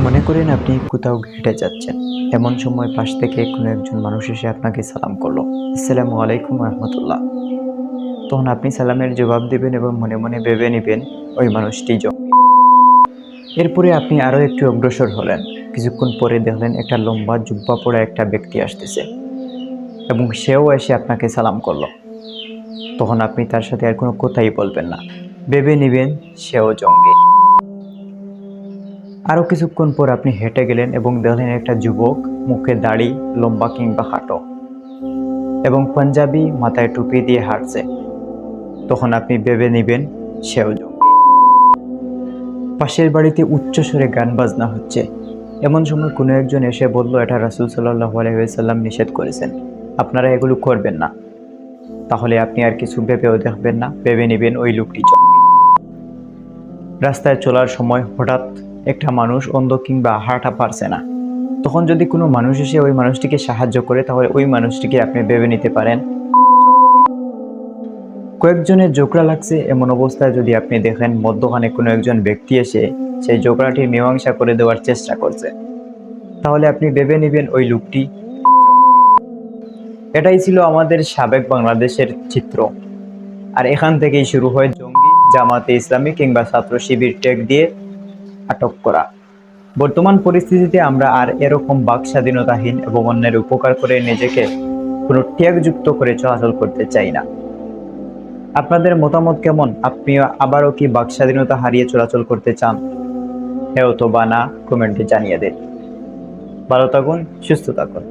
মনে করেন আপনি কোথাও হেঁটে যাচ্ছেন, এমন সময় পাশ থেকে কোনো একজন মানুষ এসে আপনাকে সালাম করলো, আসসালামু আলাইকুম রহমতুল্লাহ। তখন আপনি সালামের জবাব দিবেন এবং মনে মনে ভেবে নেবেন ওই মানুষটি জঙ্গি। এরপরে আপনি আরও একটু অগ্রসর হলেন। কিছুক্ষণ পরে দেখলেন একটা লম্বা জুব্বা পরা একটা ব্যক্তি আসতেছে এবং সেও এসে আপনাকে সালাম করলো। তখন আপনি তার সাথে আর কোনো কথাই বলবেন না, ভেবে নেবেন সেও জঙ্গি। আরও কিছুক্ষণ পর আপনি হেঁটে গেলেন এবং দেখলেন একটা যুবক, মুখে দাড়ি, লম্বা কিংবা খাটো, এবং পাঞ্জাবি, মাথায় টুপি দিয়ে হাঁটছে। তখন আপনি ভেবে নেবেন সেও জঙ্গি। পাশের বাড়িতে উচ্চস্বরে গান বাজনা হচ্ছে, এমন সময় কোনো একজন এসে বলল, এটা রাসূল সাল্লাল্লাহু আলাইহি ওয়াসাল্লাম নিষেধ করেছেন, আপনারা এগুলো করবেন না। তাহলে আপনি আর কিছু ভেবেও দেখবেন না, ভেবে নেবেন ওই লোকটি জঙ্গি। রাস্তায় চলার সময় হঠাৎ একটা মানুষ অন্ধ কিংবা হাঁটা পারছে না, তখন যদি কোনো মানুষ এসে ওই মানুষটিকে সাহায্য করে, তাহলে ওই মানুষটিকে আপনি ভেবে নিতে পারেন কয়েকজনের জোকরা লাগছে। এমন অবস্থায় যদি আপনি দেখেন মধ্যখানে কোনো একজন ব্যক্তি এসে সেই জোকরাটির মীমাংসা করে দেওয়ার চেষ্টা করছে, তাহলে আপনি ভেবে নেবেন ওই লোকটি জঙ্গি। এটাই ছিল আমাদের সাবেক বাংলাদেশের চিত্র। আর এখান থেকেই শুরু হয় জঙ্গি, জামাতে ইসলামী কিংবা ছাত্র শিবির ট্যাগ দিয়ে আটক করা। বর্তমান পরিস্থিতিতে আমরা আর এরকম বাক স্বাধীনতাহীন এবং অন্যের উপকার করে নিজেকে কোনো ট্যাগযুক্ত করে চলাচল করতে চাই না। আপনাদের মতামত কেমন? আপনিও আবারও কি বাক স্বাধীনতা হারিয়ে চলাচল করতে চান? হ্যাঁ অথবা না কমেন্টে জানিয়ে দিন। ভালো থাকুন, সুস্থ থাকুন।